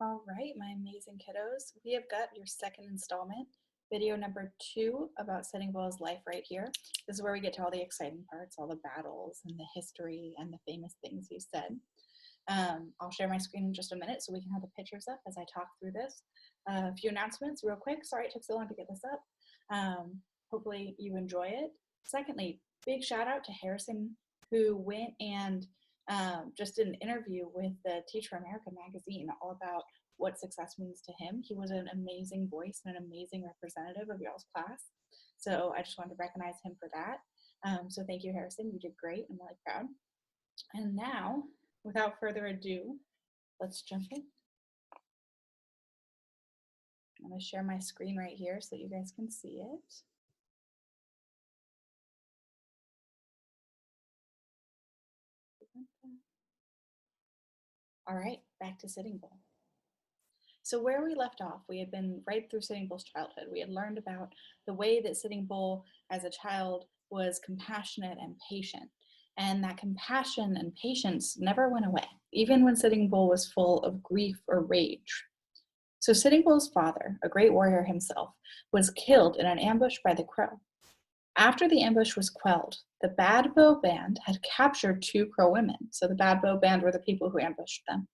All right, my amazing kiddos. We have got your second installment, video number 2 about Sitting Bull's life right here. This is where we get to all the exciting parts, all the battles and the history and the famous things he said. I'll share my screen in just a minute so we can have the pictures up as I talk through this. A few announcements real quick. Sorry it took so long to get this up. Hopefully you enjoy it. Secondly, big shout out to Harrison, who went and just did an interview with the Teach for America magazine all about what success means to him. He was an amazing voice and an amazing representative of y'all's class. So I just wanted to recognize him for that. So thank you, Harrison. You did great. I'm really proud. And now, without further ado, let's jump in. I'm going to share my screen right here so that you guys can see it. All right, back to Sitting Bull. So where we left off, we had been right through Sitting Bull's childhood. We had learned about the way that Sitting Bull as a child was compassionate and patient. And that compassion and patience never went away, even when Sitting Bull was full of grief or rage. So Sitting Bull's father, a great warrior himself, was killed in an ambush by the Crow. After the ambush was quelled, the Bad Bow Band had captured 2 Crow women. So the Bad Bow Band were the people who ambushed them,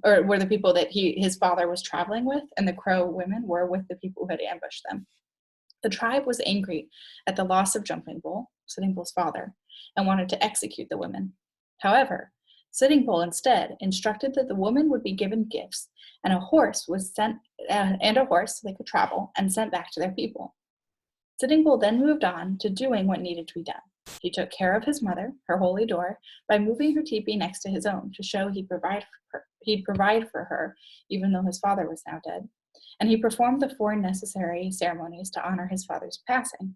or were the people that his father was traveling with, and the Crow women were with the people who had ambushed them. The tribe was angry at the loss of Jumping Bull, Sitting Bull's father, and wanted to execute the women. However, Sitting Bull instead instructed that the woman would be given gifts, and a horse was sent, so they could travel and sent back to their people. Sitting Bull then moved on to doing what needed to be done. He took care of his mother, her holy door, by moving her teepee next to his own to show he'd provide for her, even though his father was now dead. And he performed the 4 necessary ceremonies to honor his father's passing.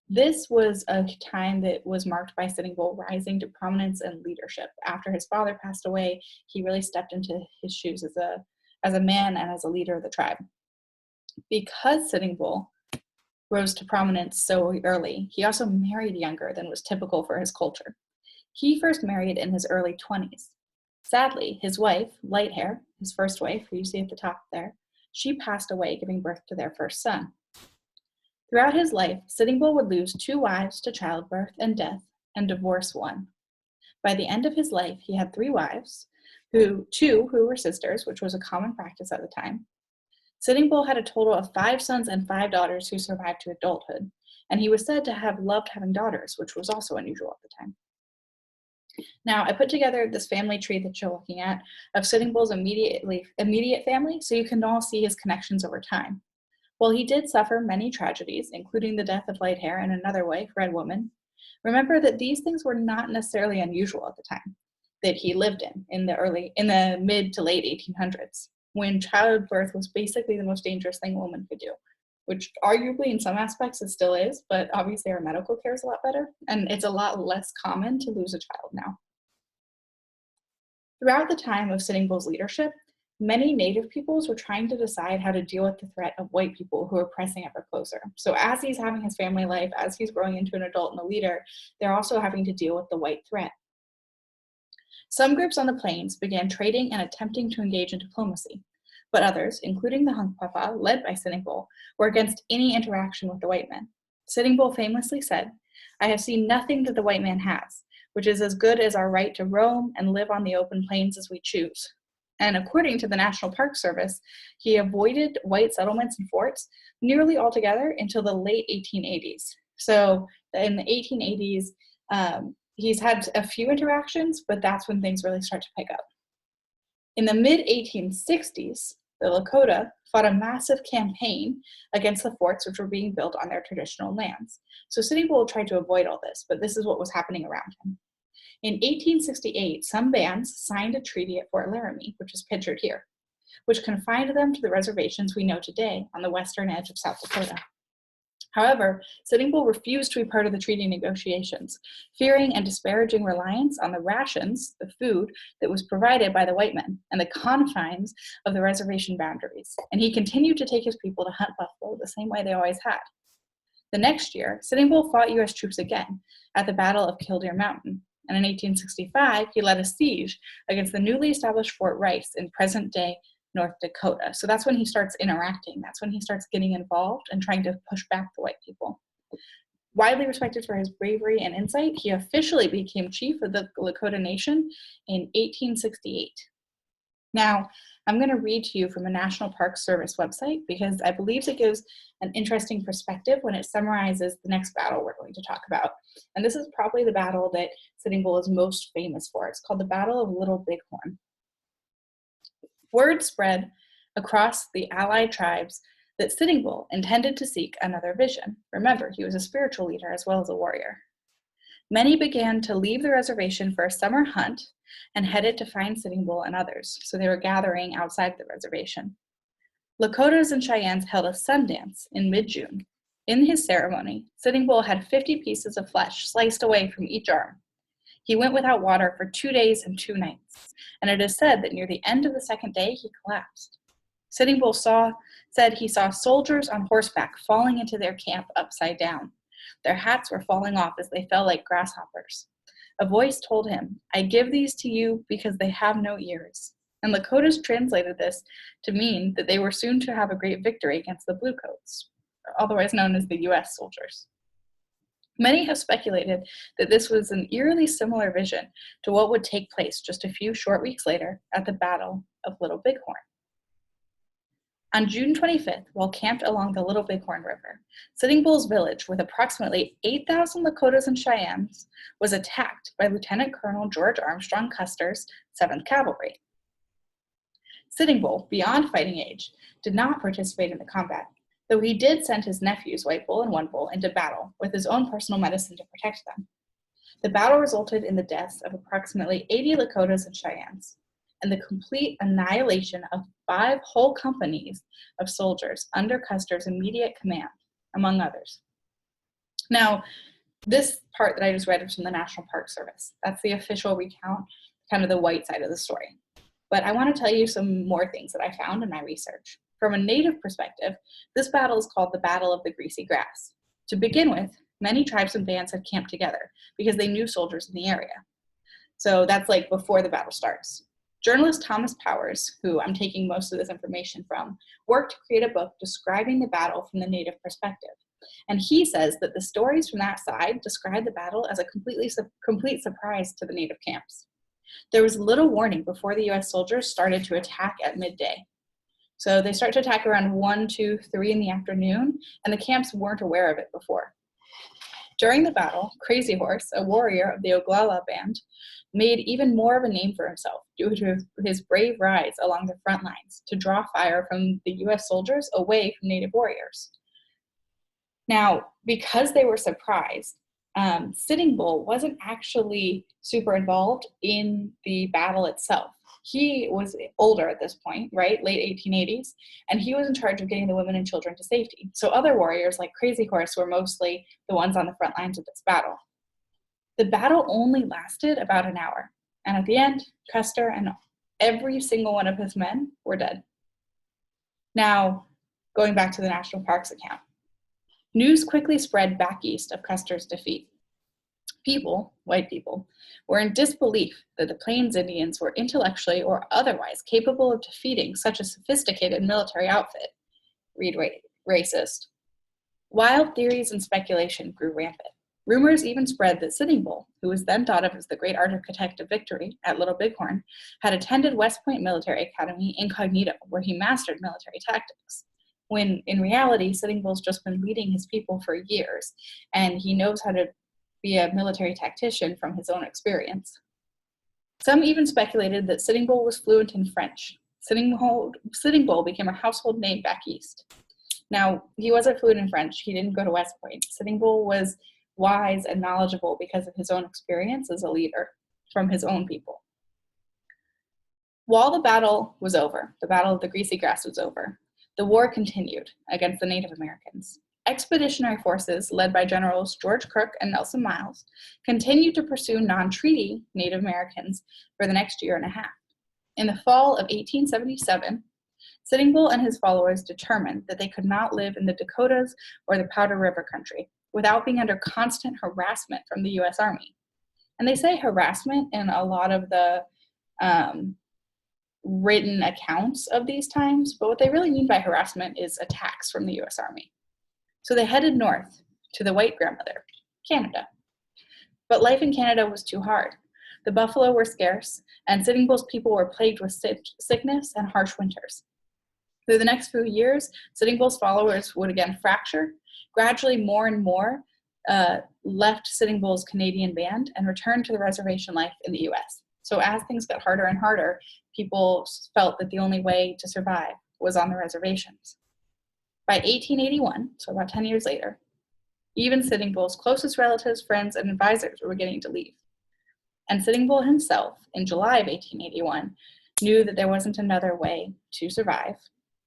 This was a time that was marked by Sitting Bull rising to prominence and leadership. After his father passed away, he really stepped into his shoes as a man and as a leader of the tribe. Because Sitting Bull rose to prominence so early, he also married younger than was typical for his culture. He first married in his early 20s. Sadly, his wife, Lighthair, his first wife, who you see at the top there, she passed away giving birth to their first son. Throughout his life, Sitting Bull would lose 2 wives to childbirth and death and divorce 1. By the end of his life, he had 3 wives, 2 who were sisters, which was a common practice at the time. Sitting Bull had a total of 5 sons and 5 daughters who survived to adulthood, and he was said to have loved having daughters, which was also unusual at the time. Now, I put together this family tree that you're looking at of Sitting Bull's immediate family, so you can all see his connections over time. While he did suffer many tragedies, including the death of Lighthair and another wife, Red Woman, remember that these things were not necessarily unusual at the time that he lived in the mid to late 1800s, when childbirth was basically the most dangerous thing a woman could do, which arguably in some aspects it still is, but obviously our medical care is a lot better, and it's a lot less common to lose a child now. Throughout the time of Sitting Bull's leadership, many Native peoples were trying to decide how to deal with the threat of white people who were pressing ever closer. So as he's having his family life, as he's growing into an adult and a leader, they're also having to deal with the white threat. Some groups on the plains began trading and attempting to engage in diplomacy, but others, including the Hunkpapa, led by Sitting Bull, were against any interaction with the white men. Sitting Bull famously said, "I have seen nothing that the white man has, which is as good as our right to roam and live on the open plains as we choose." And according to the National Park Service, he avoided white settlements and forts nearly altogether until the late 1880s. So in the 1880s, he's had a few interactions, but that's when things really start to pick up. In the mid-1860s, the Lakota fought a massive campaign against the forts which were being built on their traditional lands. So Sitting Bull tried to avoid all this, but this is what was happening around him. In 1868, some bands signed a treaty at Fort Laramie, which is pictured here, which confined them to the reservations we know today on the western edge of South Dakota. However, Sitting Bull refused to be part of the treaty negotiations, fearing and disparaging reliance on the rations, the food, that was provided by the white men and the confines of the reservation boundaries. And he continued to take his people to hunt buffalo the same way they always had. The next year, Sitting Bull fought U.S. troops again at the Battle of Killdeer Mountain, And in 1865, he led a siege against the newly established Fort Rice in present-day North Dakota. So that's when he starts interacting. That's when he starts getting involved and trying to push back the white people. Widely respected for his bravery and insight, he officially became chief of the Lakota Nation in 1868. Now, I'm going to read to you from a National Park Service website because I believe it gives an interesting perspective when it summarizes the next battle we're going to talk about. And this is probably the battle that Sitting Bull is most famous for. It's called the Battle of Little Bighorn. Word spread across the allied tribes that Sitting Bull intended to seek another vision. Remember, he was a spiritual leader as well as a warrior. Many began to leave the reservation for a summer hunt and headed to find Sitting Bull and others, so they were gathering outside the reservation. Lakotas and Cheyennes held a sun dance in mid-June. In his ceremony, Sitting Bull had 50 pieces of flesh sliced away from each arm. He went without water for 2 days and 2 nights, and it is said that near the end of the second day, he collapsed. Sitting Bull said he saw soldiers on horseback falling into their camp upside down. Their hats were falling off as they fell like grasshoppers. A voice told him, "I give these to you because they have no ears." And Lakotas translated this to mean that they were soon to have a great victory against the Bluecoats, otherwise known as the U.S. soldiers. Many have speculated that this was an eerily similar vision to what would take place just a few short weeks later at the Battle of Little Bighorn. On June 25th, while camped along the Little Bighorn River, Sitting Bull's village, with approximately 8,000 Lakotas and Cheyennes, was attacked by Lieutenant Colonel George Armstrong Custer's 7th Cavalry. Sitting Bull, beyond fighting age, did not participate in the combat, though he did send his nephews White Bull and One Bull into battle with his own personal medicine to protect them. The battle resulted in the deaths of approximately 80 Lakotas and Cheyennes, and the complete annihilation of 5 whole companies of soldiers under Custer's immediate command, among others. Now, this part that I just read was from the National Park Service. That's the official recount, kind of the white side of the story. But I want to tell you some more things that I found in my research. From a Native perspective, this battle is called the Battle of the Greasy Grass. To begin with, many tribes and bands had camped together because they knew soldiers in the area. So that's like before the battle starts. Journalist Thomas Powers, who I'm taking most of this information from, worked to create a book describing the battle from the Native perspective. And he says that the stories from that side describe the battle as a complete surprise to the Native camps. There was little warning before the U.S. soldiers started to attack at midday. So they start to attack around 1, 2, 3 in the afternoon, and the camps weren't aware of it before. During the battle, Crazy Horse, a warrior of the Oglala band, made even more of a name for himself due to his brave rise along the front lines to draw fire from the U.S. soldiers away from Native warriors. Now, because they were surprised, Sitting Bull wasn't actually super involved in the battle itself. He was older at this point, right, late 1880s, and he was in charge of getting the women and children to safety. So other warriors like Crazy Horse were mostly the ones on the front lines of this battle. The battle only lasted about an hour, and at the end, Custer and every single one of his men were dead. Now, going back to the National Parks account, news quickly spread back east of Custer's defeat. People, white people, were in disbelief that the Plains Indians were intellectually or otherwise capable of defeating such a sophisticated military outfit. Read racist. Wild theories and speculation grew rampant. Rumors even spread that Sitting Bull, who was then thought of as the great architect of victory at Little Bighorn, had attended West Point Military Academy incognito, where he mastered military tactics, when in reality, Sitting Bull's just been leading his people for years, and he knows how to be a military tactician from his own experience. Some even speculated that Sitting Bull was fluent in French. Sitting Bull became a household name back east. Now, he wasn't fluent in French. He didn't go to West Point. Sitting Bull was wise and knowledgeable because of his own experience as a leader from his own people. While the battle was over, the Battle of the Greasy Grass was over, the war continued against the Native Americans. Expeditionary forces led by Generals George Crook and Nelson Miles continued to pursue non-treaty Native Americans for the next year and a half. In the fall of 1877, Sitting Bull and his followers determined that they could not live in the Dakotas or the Powder River Country without being under constant harassment from the U.S. Army. And they say harassment in a lot of the written accounts of these times, but what they really mean by harassment is attacks from the US Army. So they headed north to the white grandmother, Canada. But life in Canada was too hard. The buffalo were scarce, and Sitting Bull's people were plagued with sickness and harsh winters. Through the next few years, Sitting Bull's followers would again fracture. Gradually, more and more left Sitting Bull's Canadian band and returned to the reservation life in the US. So as things got harder and harder, people felt that the only way to survive was on the reservations. By 1881, so about 10 years later, even Sitting Bull's closest relatives, friends, and advisors were beginning to leave. And Sitting Bull himself, in July of 1881, knew that there wasn't another way to survive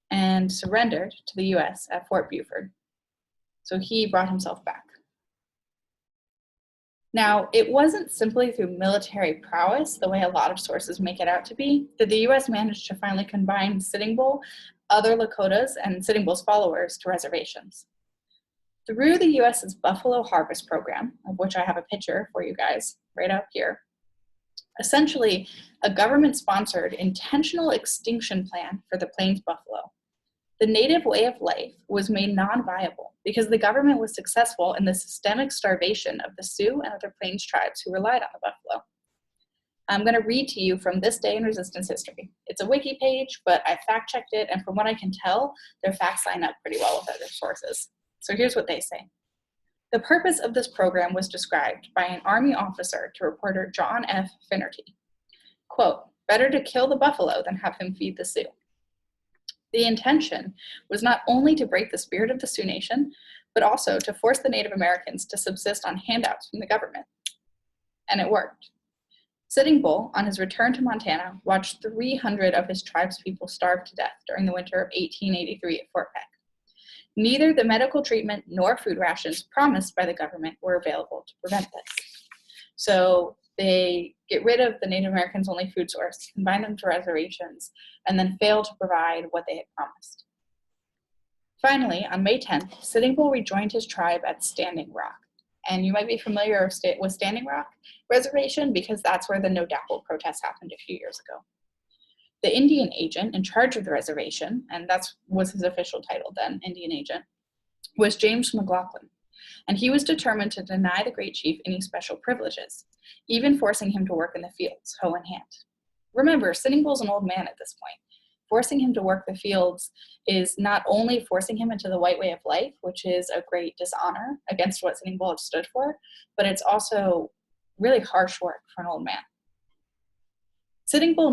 and surrendered to the US at Fort Buford. So he brought himself back. Now, it wasn't simply through military prowess, the way a lot of sources make it out to be, that the US managed to finally combine Sitting Bull, other Lakotas, and Sitting Bull's followers to reservations. Through the US's Buffalo Harvest Program, of which I have a picture for you guys right up here, essentially a government-sponsored intentional extinction plan for the Plains buffalo. The native way of life was made non-viable because the government was successful in the systemic starvation of the Sioux and other Plains tribes who relied on the buffalo. I'm going to read to you from This Day in Resistance History. It's a wiki page, but I fact-checked it, and from what I can tell, their facts line up pretty well with other sources. So here's what they say. The purpose of this program was described by an Army officer to reporter John F. Finnerty. Quote, better to kill the buffalo than have him feed the Sioux. The intention was not only to break the spirit of the Sioux Nation, but also to force the Native Americans to subsist on handouts from the government. And it worked. Sitting Bull, on his return to Montana, watched 300 of his tribe's people starve to death during the winter of 1883 at Fort Peck. Neither the medical treatment nor food rations promised by the government were available to prevent this. So they get rid of the Native Americans' only food source, combine them to reservations, and then fail to provide what they had promised. Finally, on May 10th, Sitting Bull rejoined his tribe at Standing Rock. And you might be familiar with Standing Rock Reservation because that's where the No Dapple protest happened a few years ago. The Indian agent in charge of the reservation, and that was his official title then, Indian agent, was James MacLean. And he was determined to deny the great chief any special privileges, even forcing him to work in the fields, hoe in hand. Remember, Sitting Bull's an old man at this point. Forcing him to work the fields is not only forcing him into the white way of life, which is a great dishonor against what Sitting Bull had stood for, but it's also really harsh work for an old man. Sitting Bull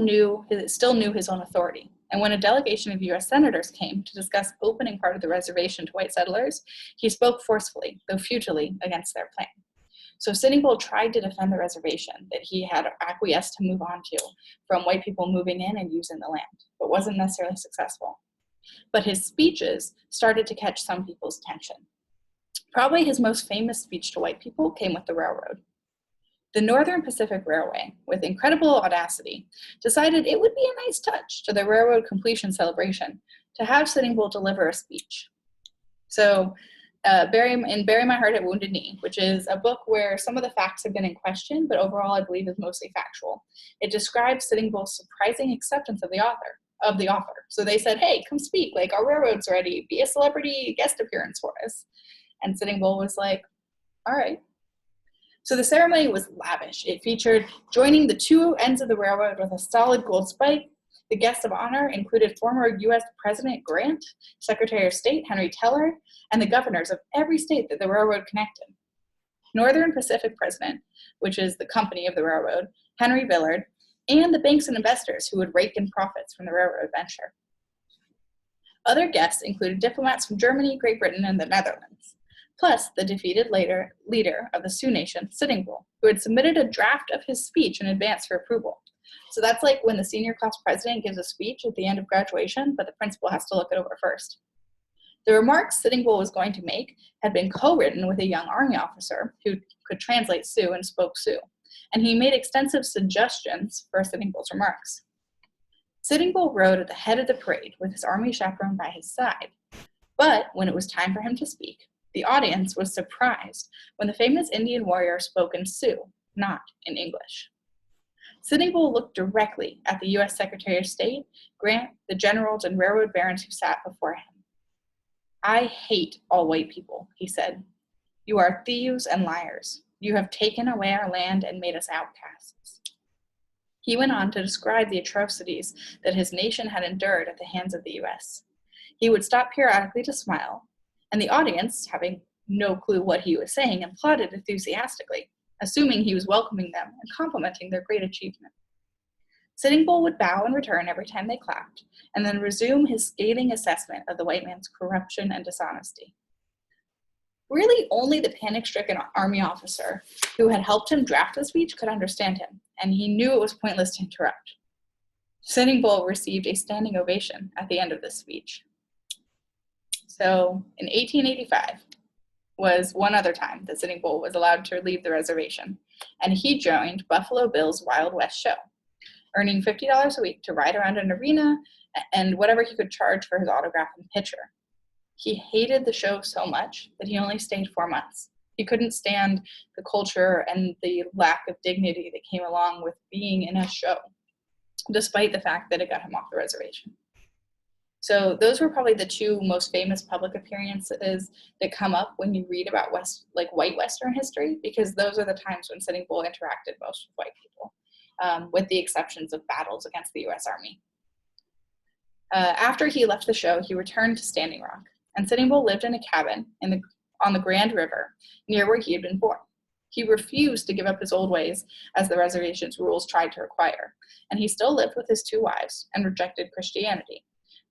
still knew his own authority, and when a delegation of U.S. senators came to discuss opening part of the reservation to white settlers, he spoke forcefully, though futilely, against their plan. So Sitting Bull tried to defend the reservation that he had acquiesced to move on to from white people moving in and using the land, but wasn't necessarily successful. But his speeches started to catch some people's attention. Probably his most famous speech to white people came with the railroad. The Northern Pacific Railway, with incredible audacity, decided it would be a nice touch to the railroad completion celebration to have Sitting Bull deliver a speech. So, Bury My Heart at Wounded Knee, which is a book where some of the facts have been in question, but overall I believe is mostly factual. It describes Sitting Bull's surprising acceptance of the offer. So they said, hey, come speak, like our railroad's ready, be a celebrity guest appearance for us. And Sitting Bull was like, all right. So the ceremony was lavish. It featured joining the two ends of the railroad with a solid gold spike. The guests of honor included former U.S. President Grant, Secretary of State Henry Teller, and the governors of every state that the railroad connected. Northern Pacific President, which is the company of the railroad, Henry Villard, and the banks and investors who would rake in profits from the railroad venture. Other guests included diplomats from Germany, Great Britain, and the Netherlands, plus the defeated leader of the Sioux Nation, Sitting Bull, who had submitted a draft of his speech in advance for approval. So that's like when the senior class president gives a speech at the end of graduation, but the principal has to look it over first. The remarks Sitting Bull was going to make had been co-written with a young Army officer who could translate Sioux and spoke Sioux, and he made extensive suggestions for Sitting Bull's remarks. Sitting Bull rode at the head of the parade with his Army chaperone by his side, but when it was time for him to speak, the audience was surprised when the famous Indian warrior spoke in Sioux, not in English. Sitting Bull looked directly at the U.S. Secretary of State, Grant, the generals, and railroad barons who sat before him. "I hate all white people," he said. "You are thieves and liars. You have taken away our land and made us outcasts." He went on to describe the atrocities that his nation had endured at the hands of the U.S. He would stop periodically to smile, and the audience, having no clue what he was saying, applauded enthusiastically, assuming he was welcoming them and complimenting their great achievement. Sitting Bull would bow in return every time they clapped, and then resume his scathing assessment of the white man's corruption and dishonesty. Really, only the panic-stricken army officer who had helped him draft the speech could understand him, and he knew it was pointless to interrupt. Sitting Bull received a standing ovation at the end of this speech. So, in 1885 was one other time that Sitting Bull was allowed to leave the reservation, and he joined Buffalo Bill's Wild West show, earning $50 a week to ride around an arena and whatever he could charge for his autograph and picture. He hated the show so much that he only stayed 4 months. He couldn't stand the culture and the lack of dignity that came along with being in a show, despite the fact that it got him off the reservation. So those were probably the two most famous public appearances that come up when you read about white Western history, because those are the times when Sitting Bull interacted most with white people, with the exceptions of battles against the U.S. Army. After he left the show, he returned to Standing Rock, and Sitting Bull lived in a cabin on the Grand River near where he had been born. He refused to give up his old ways, as the reservation's rules tried to require, and he still lived with his 2 wives and rejected Christianity,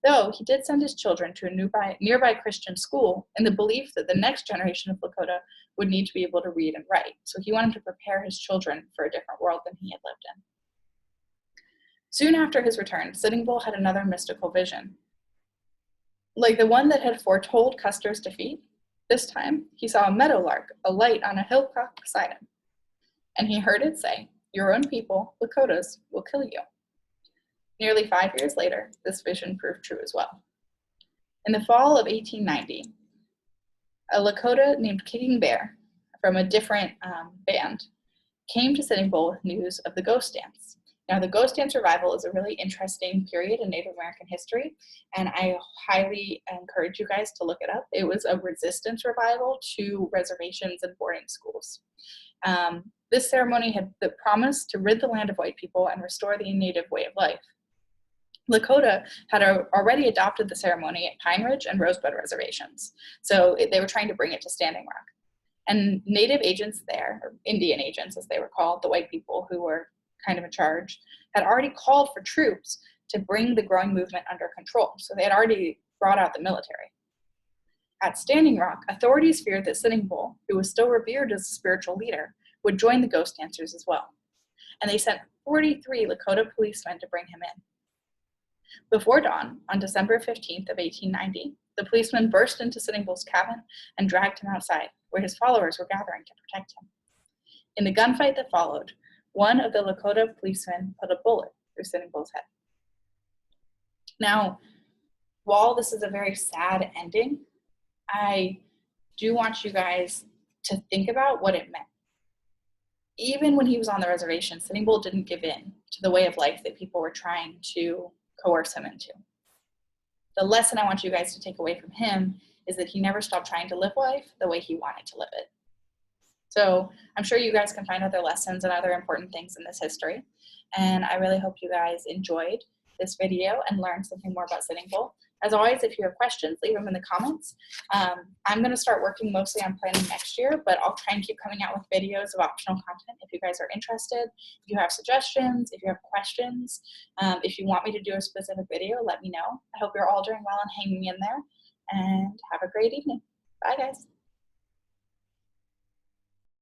though he did send his children to a nearby Christian school in the belief that the next generation of Lakota would need to be able to read and write, so he wanted to prepare his children for a different world than he had lived in. Soon after his return, Sitting Bull had another mystical vision. Like the one that had foretold Custer's defeat, this time he saw a meadowlark alight on a hilltop beside him, and he heard it say, "Your own people, Lakotas, will kill you." Nearly 5 years later, this vision proved true as well. In the fall of 1890, a Lakota named Kicking Bear from a different band came to Sitting Bull with news of the ghost dance. Now, the ghost dance revival is a really interesting period in Native American history, and I highly encourage you guys to look it up. It was a resistance revival to reservations and boarding schools. This ceremony had the promise to rid the land of white people and restore the native way of life. Lakota had already adopted the ceremony at Pine Ridge and Rosebud reservations, so they were trying to bring it to Standing Rock. And Native agents there, or Indian agents as they were called, the white people who were kind of in charge, had already called for troops to bring the growing movement under control, so they had already brought out the military. At Standing Rock, authorities feared that Sitting Bull, who was still revered as a spiritual leader, would join the ghost dancers as well, and they sent 43 Lakota policemen to bring him in. Before dawn, on December 15th of 1890, the policemen burst into Sitting Bull's cabin and dragged him outside, where his followers were gathering to protect him. In the gunfight that followed, one of the Lakota policemen put a bullet through Sitting Bull's head. Now, while this is a very sad ending, I do want you guys to think about what it meant. Even when he was on the reservation, Sitting Bull didn't give in to the way of life that people were trying to coerce him into. The lesson I want you guys to take away from him is that he never stopped trying to live life the way he wanted to live it. So I'm sure you guys can find other lessons and other important things in this history. And I really hope you guys enjoyed this video and learned something more about Sitting Bull. As always, if you have questions, leave them in the comments. I'm going to start working mostly on planning next year, but I'll try and keep coming out with videos of optional content if you guys are interested. If you have suggestions, if you have questions, if you want me to do a specific video, let me know. I hope you're all doing well and hanging in there, and have a great evening. Bye, guys.